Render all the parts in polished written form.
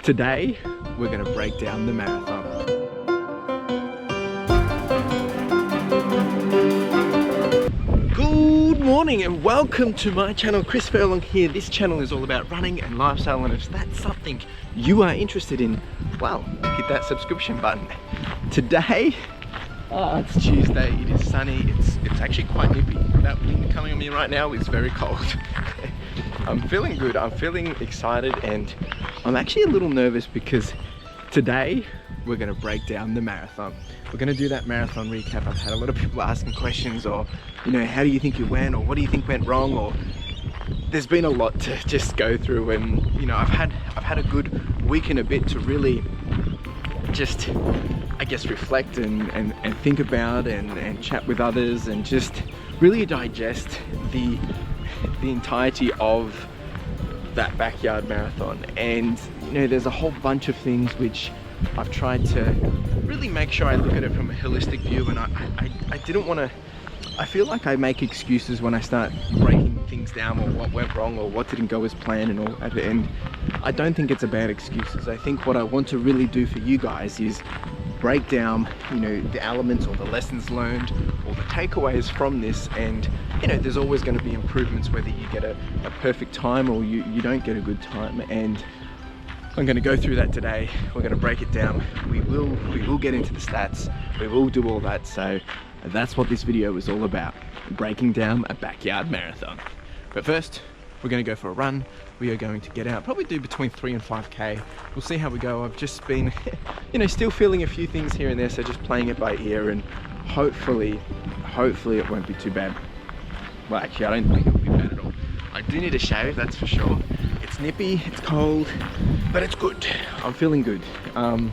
Today, we're gonna break down the marathon. Good morning and welcome to my channel. CLFurlong here. This channel is all about running and lifestyle, and if that's something you are interested in, well, hit that subscription button. Today, it's Tuesday, it is sunny, it's actually quite nippy. That wind coming on me right now is very cold. I'm feeling good, I'm feeling excited, and I'm actually a little nervous because today we're gonna break down the marathon. We're gonna do that marathon recap. I've had a lot of people asking questions, or, you know, how do you think it went, or what do you think went wrong, or there's been a lot to just go through, and, you know, I've had a good week and a bit to really just, I guess, reflect and think about and chat with others and just really digest the entirety of that backyard marathon. And, you know, there's a whole bunch of things which I've tried to really make sure I look at it from a holistic view, and I didn't want to, I feel like I make excuses when I start breaking things down, or what went wrong, or what didn't go as planned and all that, and I don't think it's about excuses. I think what I want to really do for you guys is break down, you know, the elements or the lessons learned or the takeaways from this. And, you know, there's always going to be improvements, whether you get a perfect time or you don't get a good time, and I'm going to go through that today. We're going to break it down. We will get into the stats, we will do all that. So that's what this video is all about, breaking down a backyard marathon. But first, we're going to go for a run. We are going to get out, probably do between 3 and 5k. We'll see how we go. I've just been, you know, still feeling a few things here and there, so just playing it by ear, and hopefully it won't be too bad. Well, actually, I don't think it'll be bad at all. I do need a shave, that's for sure. It's nippy, it's cold, but it's good. I'm feeling good. I'm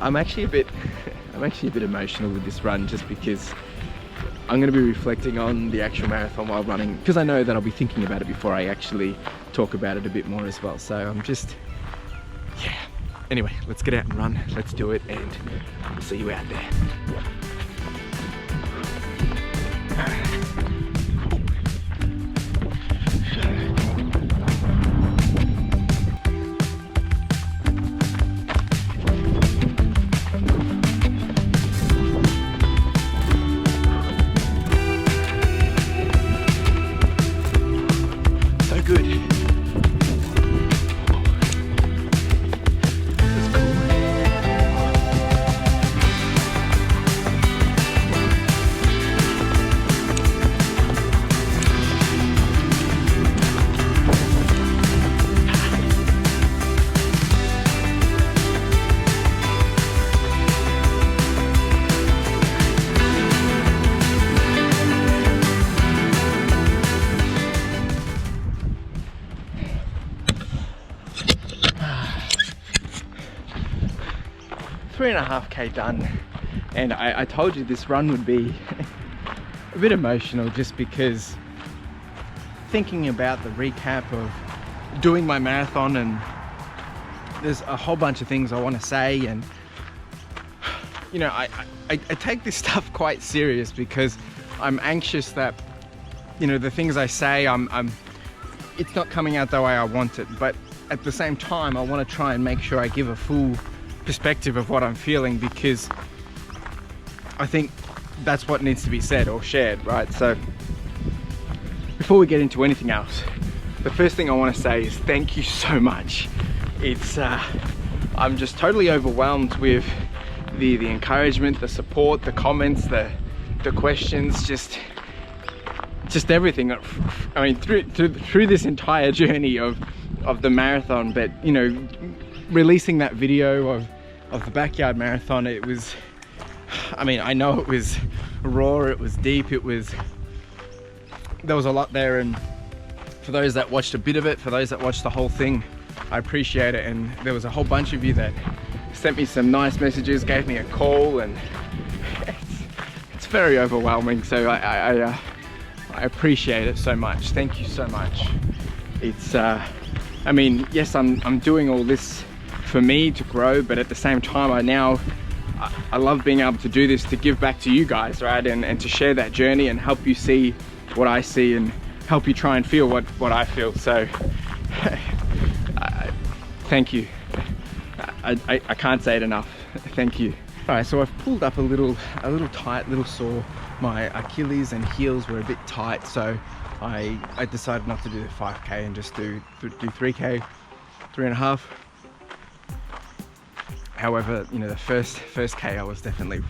actually a bit emotional with this run, just because I'm going to be reflecting on the actual marathon while running, because I know that I'll be thinking about it before I actually talk about it a bit more as well. So I'm just, yeah. Anyway, let's get out and run. Let's do it, and I'll see you out there. Three and a half k done, and I told you this run would be a bit emotional, just because thinking about the recap of doing my marathon, and there's a whole bunch of things I want to say, and, you know, I take this stuff quite serious, because I'm anxious that, you know, the things I say, it's not coming out the way I want it, but at the same time I want to try and make sure I give a full perspective of what I'm feeling, because I think that's what needs to be said or shared, right? So before we get into anything else, the first thing I want to say is thank you so much. It's I'm just totally overwhelmed with the encouragement, the support, the comments, the questions, just everything. I mean, through this entire journey of the marathon. But, you know, releasing that video of the backyard marathon, it was, I mean, I know it was raw, it was deep, there was a lot there, and for those that watched a bit of it, for those that watched the whole thing, I appreciate it. And there was a whole bunch of you that sent me some nice messages, gave me a call, and it's very overwhelming. So I appreciate it so much. Thank you so much. It's I mean, yes, I'm doing all this for me to grow, but at the same time I love being able to do this to give back to you guys, right? And to share that journey and help you see what I see and help you try and feel what I feel. So thank you. I can't say it enough. Thank you. All right, so I've pulled up a little tight, little sore. My Achilles and heels were a bit tight, so I decided not to do the 5K and just do 3K, 3.5. However, you know, the first K I was definitely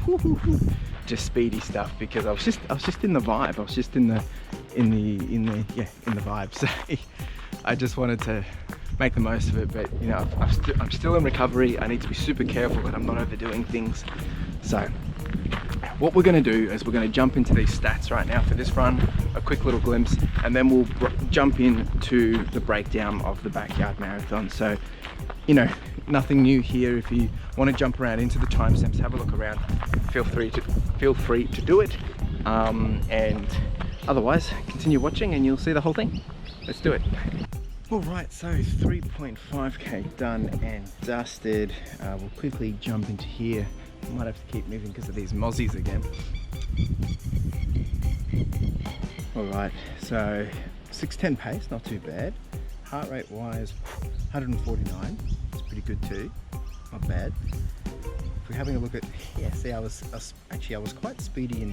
just speedy stuff because I was just in the vibe. I was just in the vibe. So I just wanted to make the most of it. But you know, I'm still in recovery. I need to be super careful that I'm not overdoing things. So what we're going to do is we're going to jump into these stats right now for this run, a quick little glimpse, and then we'll jump into the breakdown of the backyard marathon. So, you know, nothing new here. If you want to jump around into the timestamps, have a look around, feel free to do it. And otherwise, continue watching and you'll see the whole thing. Let's do it. All right, so 3.5K done and dusted. We'll quickly jump into here. I might have to keep moving because of these mozzies again. All right, so 6:10 pace, not too bad. Heart rate wise, 149. It's pretty good too, not bad. If we're having a look at, yeah, see, I was quite speedy in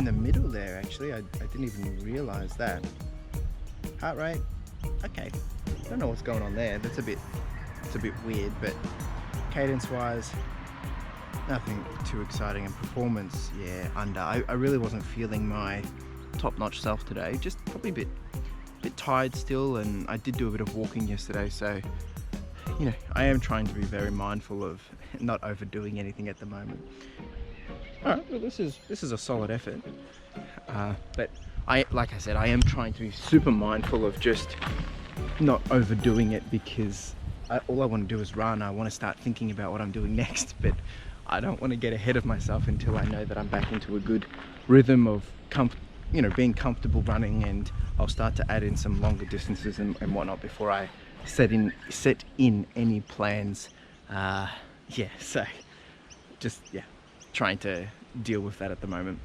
the middle there. Actually, I didn't even realize that. Heart rate, okay. I don't know what's going on there. It's a bit weird, but cadence wise, nothing too exciting. And performance, yeah, under. I really wasn't feeling my top-notch self today. Just probably a bit tired still, and I did do a bit of walking yesterday, so you know, I am trying to be very mindful of not overdoing anything at the moment. All right, well, this is a solid effort, but like I said, I am trying to be super mindful of just not overdoing it because all I want to do is run. I want to start thinking about what I'm doing next, but I don't want to get ahead of myself until I know that I'm back into a good rhythm of you know, being comfortable running, and I'll start to add in some longer distances and whatnot before I set in any plans. Yeah, so just, yeah, trying to deal with that at the moment.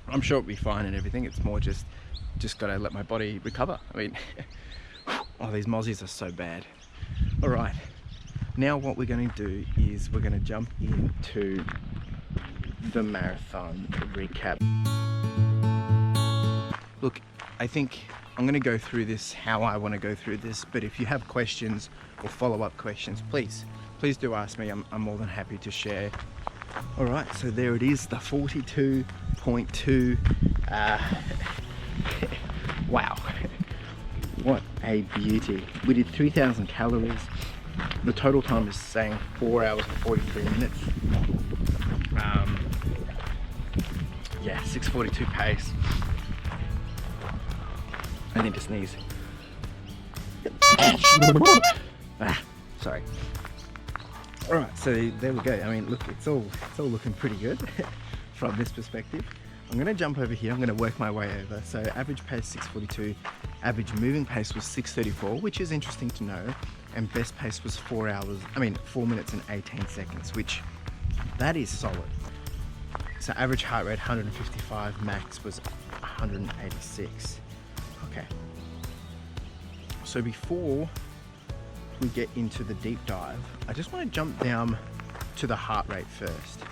I'm sure it'll be fine and everything. It's more just gotta let my body recover. I mean, oh, these mozzies are so bad. All right, now what we're going to do is we're going to jump into the marathon recap. Look, I think I'm going to go through this how I want to go through this, but if you have questions or follow-up questions, please do ask me. I'm more than happy to share. All right, so there it is, the 42.2. Wow, what a beauty. We did 3,000 calories. The total time is saying 4 hours and 43 minutes. Yeah, 6:42 pace. I need to sneeze. Sorry. All right, so there we go. I mean, look, it's all looking pretty good from this perspective. I'm going to jump over here. I'm going to work my way over. So average pace 6:42, average moving pace was 6:34, which is interesting to know, and best pace was 4 minutes and 18 seconds, which that is solid. So average heart rate 155, max was 186. Okay. So before we get into the deep dive, I just want to jump down to the heart rate first.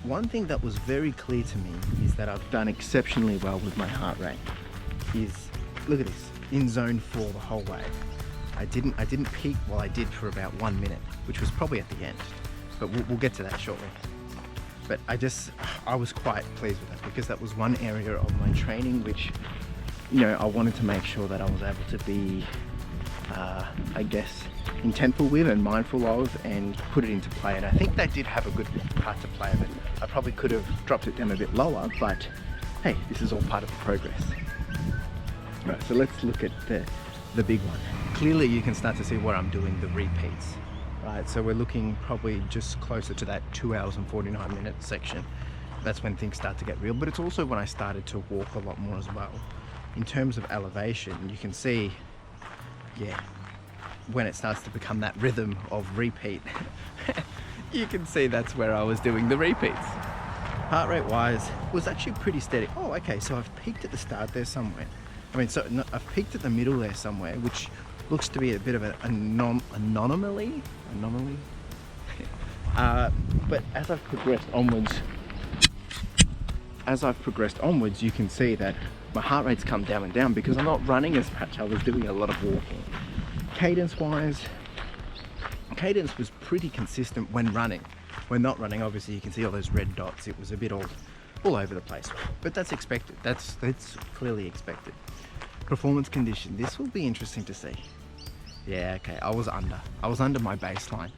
One thing that was very clear to me is that I've done exceptionally well with my heart rate. Look at this, in zone 4 the whole way. I didn't peak. Well, I did for about 1 minute, which was probably at the end, but we'll get to that shortly. But I was quite pleased with that because that was one area of my training which, you know, I wanted to make sure that I was able to be, I guess, intentful with and mindful of and put it into play. And I think that did have a good part to play of it. I probably could have dropped it down a bit lower, but hey, this is all part of the progress. Right, so let's look at the big one. Clearly you can start to see what I'm doing, the repeats. Right, so we're looking probably just closer to that 2 hours and 49 minutes section. That's when things start to get real, but it's also when I started to walk a lot more as well. In terms of elevation, you can see, yeah, when it starts to become that rhythm of repeat, you can see that's where I was doing the repeats. Heart rate wise was actually pretty steady. Oh, okay, so I've peaked at the start there somewhere. I mean, so no, I've peaked at the middle there somewhere, which Looks to be a bit of an anomaly. But as I've progressed onwards, you can see that my heart rate's come down and down because I'm not running as much. I was doing a lot of walking. Cadence was pretty consistent when running. When not running, obviously you can see all those red dots. It was a bit all over the place, but that's expected. That's clearly expected. Performance condition. This will be interesting to see. Yeah, okay, I was under my baseline,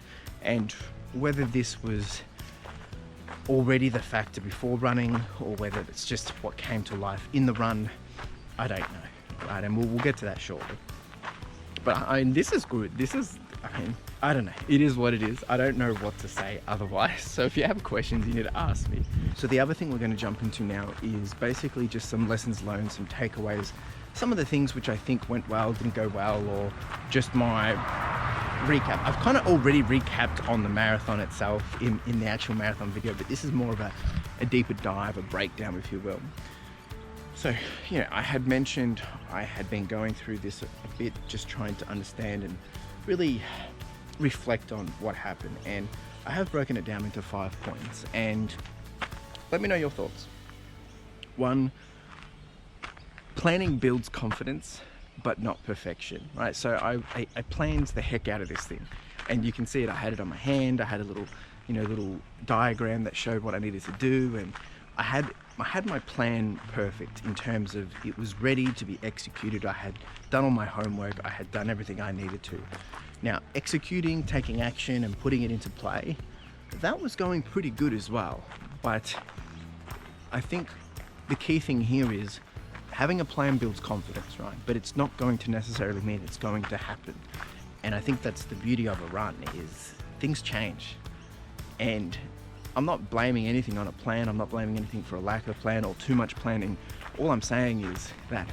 and whether this was already the factor before running or whether it's just what came to life in the run, I don't know. Right, and we'll get to that shortly. But I mean, this is good. I don't know. It is what it is. I don't know what to say otherwise. So if you have questions, you need to ask me. So the other thing we're going to jump into now is basically just some lessons learned, some takeaways, some of the things which I think went well, didn't go well, or just my recap. I've kind of already recapped on the marathon itself in the actual marathon video, but this is more of a deeper dive, a breakdown, if you will. So, you know, I had mentioned I had been going through this a bit, just trying to understand and really reflect on what happened. And I have broken it down into 5 points, and let me know your thoughts. 1, planning builds confidence, but not perfection, right? So I planned the heck out of this thing, and you can see it. I had it on my hand. I had a little diagram that showed what I needed to do, and I had my plan perfect in terms of it was ready to be executed. I had done all my homework. I had done everything I needed to. Now, executing, taking action, and putting it into play, that was going pretty good as well. But I think the key thing here is having a plan builds confidence, right? But it's not going to necessarily mean it's going to happen. And I think that's the beauty of a run, is things change. And I'm not blaming anything on a plan. I'm not blaming anything for a lack of plan or too much planning. All I'm saying is that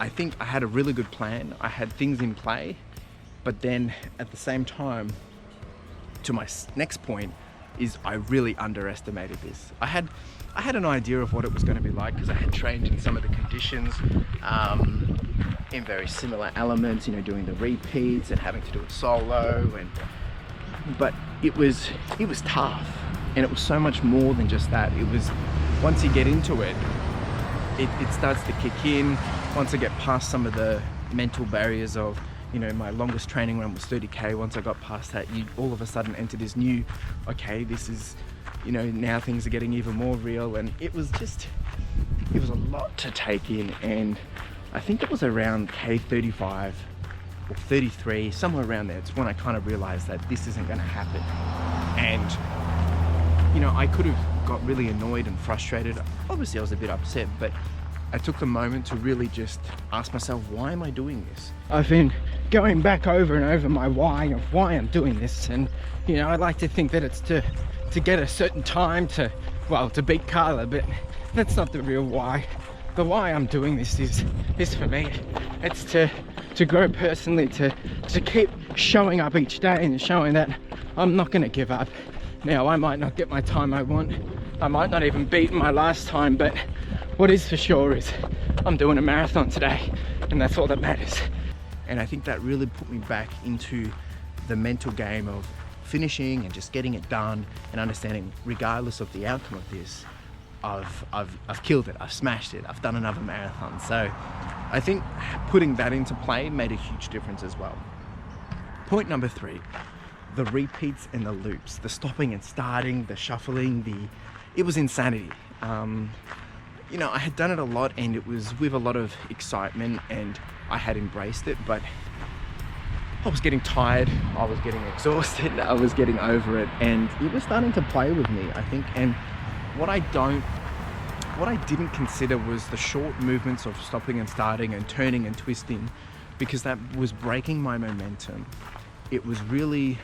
I think I had a really good plan. I had things in play, but then at the same time, to my next point, is I really underestimated this. I had an idea of what it was going to be like because I had trained in some of the conditions in very similar elements, you know, doing the repeats and having to do it solo, but it was tough, and it was so much more than just that. It was, once you get into it, it starts to kick in. Once I get past some of the mental barriers of, you know, my longest training run was 30K. Once I got past that, you all of a sudden enter this new, okay, this is, you know, now things are getting even more real. And it was a lot to take in. And I think it was around K35 or 33, somewhere around there. It's when I kind of realized that this isn't going to happen. And, you know, I could have got really annoyed and frustrated. Obviously I was a bit upset, but I took the moment to really just ask myself, why am I doing this? I've been going back over and over my why of why I'm doing this, and you know, I like to think that it's to get a certain time to beat Carla, but that's not the real why. The why I'm doing this is for me. It's to grow personally, to keep showing up each day and showing that I'm not going to give up. Now, I might not get my time I want. I might not even beat my last time, but what is for sure is I'm doing a marathon today, and that's all that matters. And I think that really put me back into the mental game of finishing and just getting it done and understanding, regardless of the outcome of this, I've killed it, I've smashed it, I've done another marathon. So I think putting that into play made a huge difference as well. Point number 3, the repeats and the loops, the stopping and starting, the shuffling, it was insanity. You know, I had done it a lot, and it was with a lot of excitement, and I had embraced it, but I was getting tired, I was getting exhausted, I was getting over it, and it was starting to play with me, I think. And what I didn't consider was the short movements of stopping and starting and turning and twisting, because that was breaking my momentum. It was really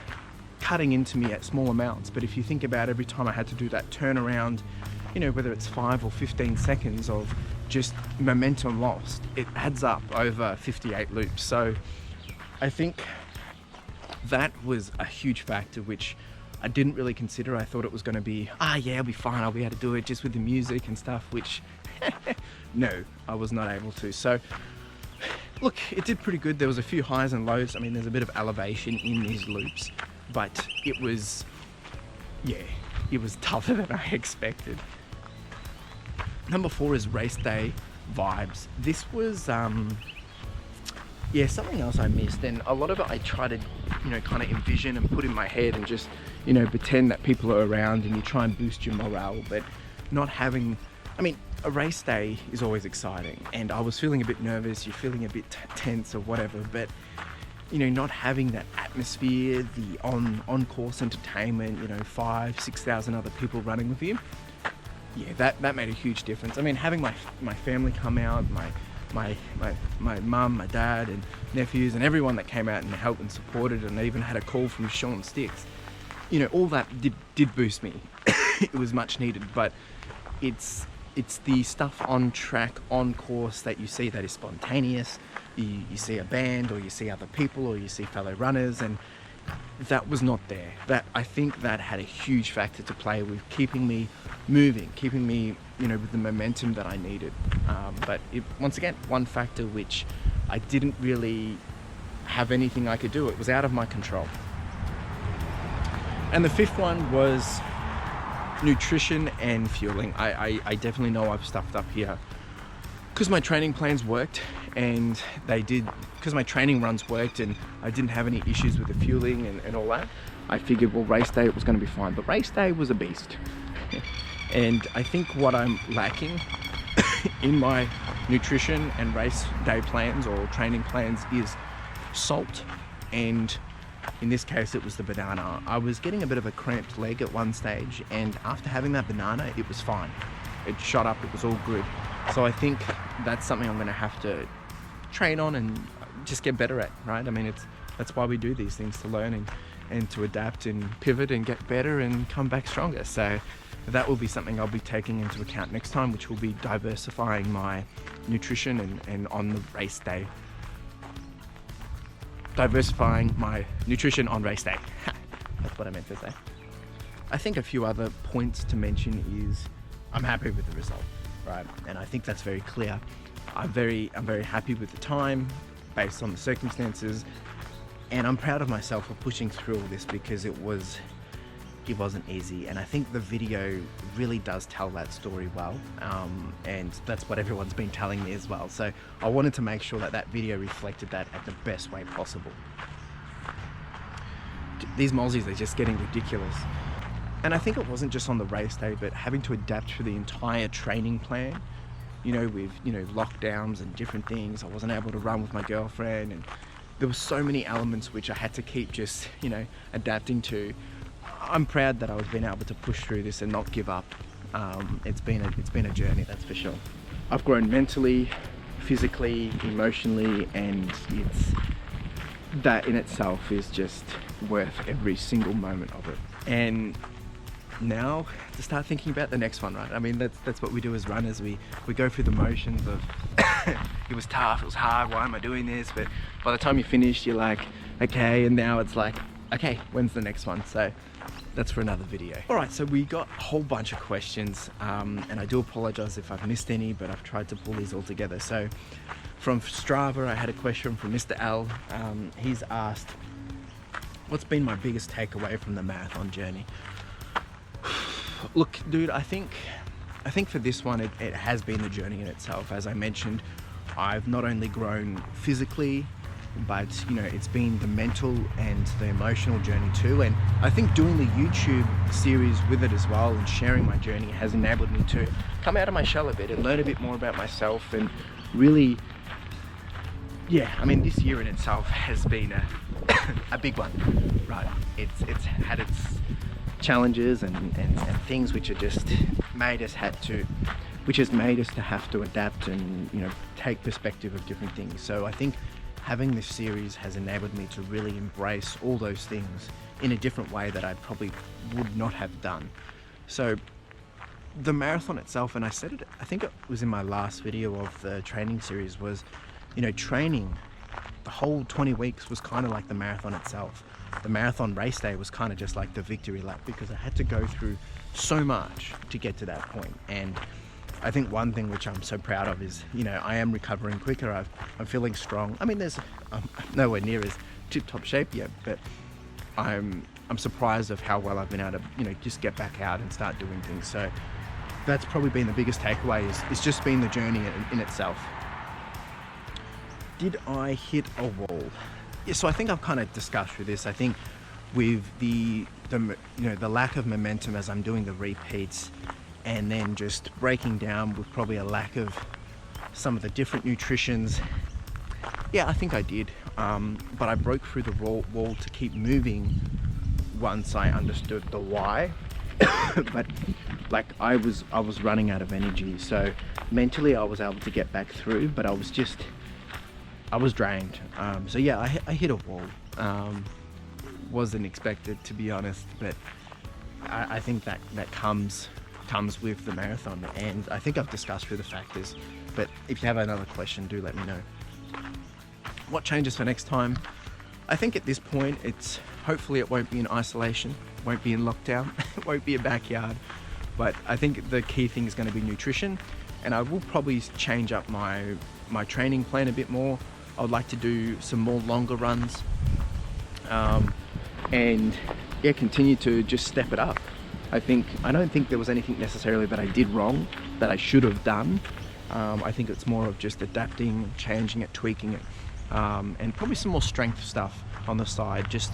cutting into me at small amounts. But if you think about every time I had to do that turnaround, you know, whether it's 5 or 15 seconds of just momentum lost, it adds up over 58 loops. So I think that was a huge factor, which I didn't really consider. I thought it was going to be, yeah, I'll be fine, I'll be able to do it just with the music and stuff, which no, I was not able to. So look, it did pretty good. There was a few highs and lows. I mean, there's a bit of elevation in these loops, but it was, yeah, it was tougher than I expected. Number 4 is race day vibes. This was, yeah, something else I missed, and a lot of it I try to, you know, kind of envision and put in my head and just, you know, pretend that people are around, and you try and boost your morale, but not having, I mean, a race day is always exciting, and I was feeling a bit nervous, you're feeling a bit tense or whatever, but, you know, not having that atmosphere, the on-course entertainment, you know, 5,000-6,000 other people running with you, yeah, that made a huge difference. I mean, having my family come out, my mum, my dad and nephews and everyone that came out and helped and supported, and I even had a call from Sean Sticks, you know, all that did boost me. It was much needed, but it's the stuff on track, on course that you see that is spontaneous. You see a band, or you see other people, or you see fellow runners, and that was not there. That, I think that had a huge factor to play with keeping me moving, keeping me, you know, with the momentum that I needed. But once again, one factor which I didn't really have anything I could do. It was out of my control. And the 5th one was nutrition and fueling. I definitely know I've stuffed up here because my training plans worked, and they did, because my training runs worked and I didn't have any issues with the fueling and all that. I figured, well, race day it was going to be fine, but race day was a beast. And I think what I'm lacking in my nutrition and race day plans or training plans is salt, and in this case it was the banana. I was getting a bit of a cramped leg at one stage, and after having that banana it was fine. It shot up, it was all good. So I think that's something I'm going to have to train on and just get better at, right? I mean, that's why we do these things, to learn and to adapt and pivot and get better and come back stronger. So that will be something I'll be taking into account next time, which will be diversifying my nutrition and on the race day. Diversifying my nutrition on race day. That's what I meant to say. I think a few other points to mention is I'm happy with the result, right? And I think that's very clear. I'm very happy with the time based on the circumstances, and I'm proud of myself for pushing through all this, because it wasn't easy, and I think the video really does tell that story well, and that's what everyone's been telling me as well. So I wanted to make sure that video reflected that at the best way possible. These Mozzies are just getting ridiculous, and I think it wasn't just on the race day, but having to adapt through the entire training plan, you know, with, you know, lockdowns and different things. I wasn't able to run with my girlfriend, and there were so many elements which I had to keep just, you know, adapting to. I'm proud that I've been able to push through this and not give up. It's been a journey, that's for sure. I've grown mentally, physically, emotionally, and that in itself is just worth every single moment of it. And now to start thinking about the next one, right? I mean, that's what we do as runners. We go through the motions of it was tough, it was hard, why am I doing this? But by the time you finish, you're like, okay, and now it's like, okay, when's the next one? So that's for another video. All right, so we got a whole bunch of questions, and I do apologize if I've missed any, but I've tried to pull these all together. So from Strava, I had a question from Mr. L. He's asked, what's been my biggest takeaway from the marathon journey? Look, dude, I think for this one, it has been the journey in itself. As I mentioned, I've not only grown physically, but you know, it's been the mental and the emotional journey too. And I think doing the YouTube series with it as well and sharing my journey has enabled me to come out of my shell a bit and learn a bit more about myself, and really, yeah, I mean, this year in itself has been a big one, right? It's had its challenges and things which are just made us have to adapt and, you know, take perspective of different things. So I think having this series has enabled me to really embrace all those things in a different way that I probably would not have done. So the marathon itself, and I said it, I think it was in my last video of the training series, was, you know, training, the whole 20 weeks was kind of like the marathon itself. The marathon race day was kind of just like the victory lap, because I had to go through so much to get to that point. And I think one thing which I'm so proud of is, you know, I am recovering quicker. I'm feeling strong. I mean, I'm nowhere near as tip-top shape yet, but I'm surprised of how well I've been able to, you know, just get back out and start doing things. So that's probably been the biggest takeaway, is just been the journey in itself. Did I hit a wall? Yeah, so I think I've kind of discussed with this. I think with the lack of momentum as I'm doing the repeats, and then just breaking down with probably a lack of some of the different nutritions. Yeah, I think I did, but I broke through the wall to keep moving once I understood the why. But like I was running out of energy, so mentally I was able to get back through, but I was drained. So yeah, I hit a wall. Wasn't expected, to be honest, but I think that comes with the marathon, and I think I've discussed through the factors. But if you have another question, do let me know. What changes for next time? I think at this point, hopefully it won't be in isolation, won't be in lockdown, it won't be a backyard. But I think the key thing is going to be nutrition, and I will probably change up my training plan a bit more. I would like to do some more longer runs, and yeah, continue to just step it up. I don't think there was anything necessarily that I did wrong that I should have done. I think it's more of just adapting, changing it, tweaking it, and probably some more strength stuff on the side, just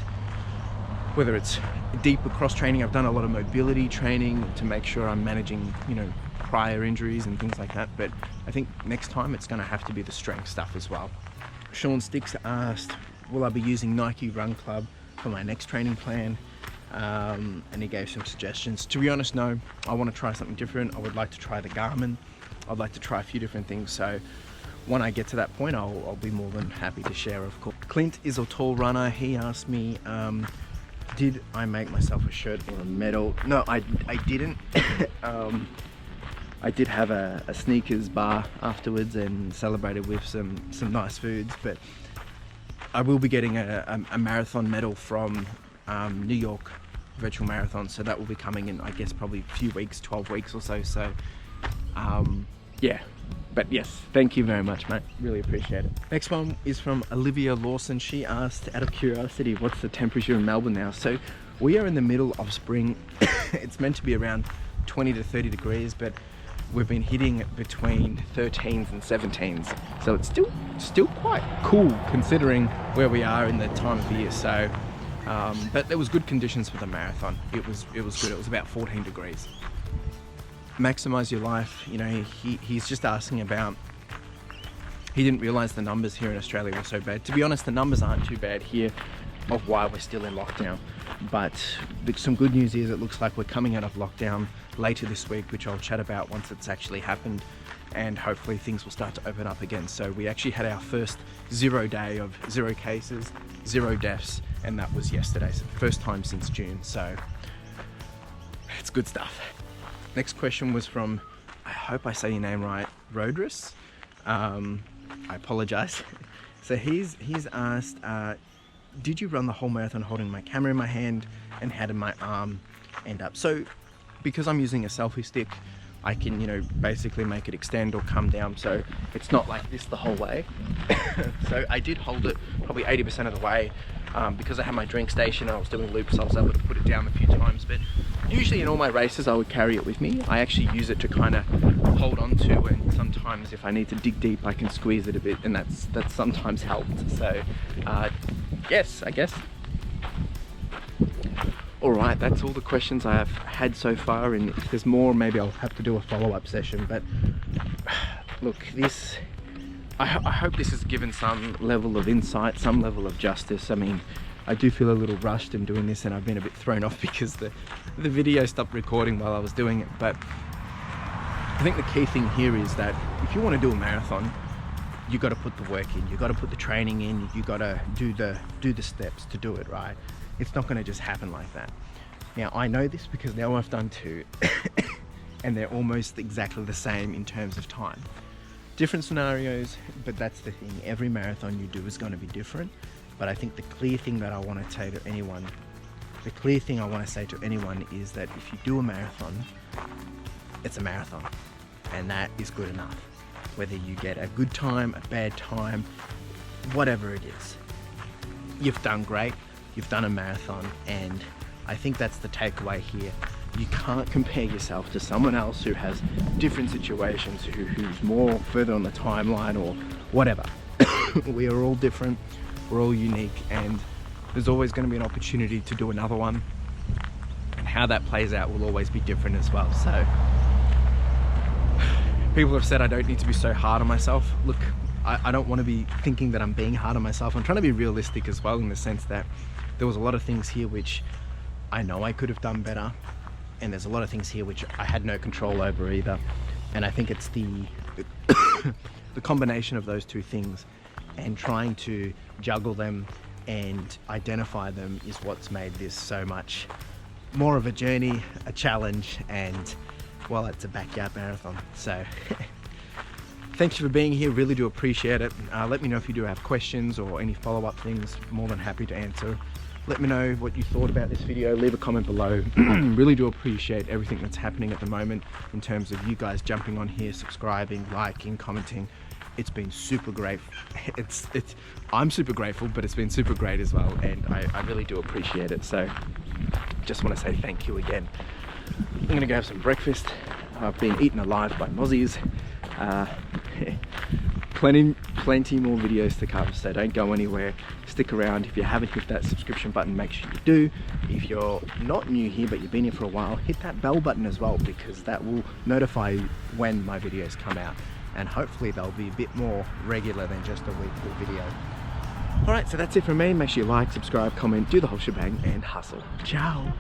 whether it's deeper cross training. I've done a lot of mobility training to make sure I'm managing, you know, prior injuries and things like that. But I think next time it's going to have to be the strength stuff as well. Sean Sticks asked, will I be using Nike Run Club for my next training plan? And he gave some suggestions. To be honest, no, I want to try something different. I would like to try the Garmin. I'd like to try a few different things. So when I get to that point, I'll be more than happy to share, of course. Clint is a tall runner. He asked me, did I make myself a shirt or a medal? No, I didn't. I did have a sneakers bar afterwards and celebrated with some nice foods, but I will be getting a marathon medal from New York Virtual Marathon, so that will be coming in, I guess, probably a few weeks, 12 weeks or so. So yeah, but yes, thank you very much, mate, really appreciate it. Next one is from Olivia Lawson. She asked, out of curiosity, what's the temperature in Melbourne now? So we are in the middle of spring. It's meant to be around 20 to 30 degrees, but we've been hitting between 13s and 17s, so it's still quite cool considering where we are in the time of the year. So but there was good conditions for the marathon. It was good. It was about 14 degrees. Maximize your life, you know, he's just asking about, he didn't realize the numbers here in Australia were so bad. To be honest, the numbers aren't too bad here of why we're still in lockdown, but some good news is it looks like we're coming out of lockdown later this week, which I'll chat about once it's actually happened, and hopefully things will start to open up again. So we actually had our first 0 day of 0 cases, 0 deaths, and that was yesterday, so first time since June. So it's good stuff. Next question was from, I hope I say your name right, Rodris. I apologize. So he's asked, did you run the whole marathon holding my camera in my hand, and how did my arm end up? So because I'm using a selfie stick, I can, you know, basically make it extend or come down, so it's not like this the whole way. So I did hold it probably 80% of the way, because I had my drink station and I was doing loops, I was able to put it down a few times. But usually in all my races I would carry it with me. I actually use it to kind of hold on to, and sometimes if I need to dig deep I can squeeze it a bit, and that's sometimes helped. So yes, I guess. Alright, that's all the questions I have had so far, and if there's more, maybe I'll have to do a follow-up session. But look, I hope this has given some level of insight, some level of justice. I mean, I do feel a little rushed in doing this, and I've been a bit thrown off because the video stopped recording while I was doing it. But I think the key thing here is that if you want to do a marathon, you got to put the work in, you got to put the training in, you got to do the steps to do it, right? It's not going to just happen like that. Now, I know this because now I've done 2 and they're almost exactly the same in terms of time. Different scenarios, but that's the thing. Every marathon you do is going to be different. But I think the clear thing that I want to say to anyone, is that if you do a marathon, it's a marathon. and that is good enough. Whether you get a good time, a bad time, whatever it is, you've done great, you've done a marathon, and I think that's the takeaway here. You can't compare yourself to someone else who has different situations, who's more further on the timeline or whatever. We are all different, we're all unique, and there's always going to be an opportunity to do another one, and how that plays out will always be different as well. So people have said I don't need to be so hard on myself. Look, I don't want to be thinking that I'm being hard on myself. I'm trying to be realistic as well, in the sense that there was a lot of things here which I know I could have done better, and there's a lot of things here which I had no control over either. And I think it's the combination of those two things, and trying to juggle them and identify them, is what's made this so much more of a journey, a challenge, and well, it's a backyard marathon. So thanks for being here, really do appreciate it. Let me know if you do have questions or any follow-up things, more than happy to answer. Let me know what you thought about this video, leave a comment below. Really do appreciate everything that's happening at the moment in terms of you guys jumping on here, subscribing, liking, commenting. It's been super great. I'm super grateful, but it's been super great as well, and I really do appreciate it. So just want to say thank you again. I'm gonna go have some breakfast. I've been eaten alive by mozzies. Plenty more videos to come, so don't go anywhere. Stick around. If you haven't hit that subscription button, make sure you do. If you're not new here but you've been here for a while, hit that bell button as well, because that will notify you when my videos come out, and hopefully they'll be a bit more regular than just a weekly video. Alright, so that's it from me. Make sure you like, subscribe, comment, do the whole shebang, and hustle. Ciao!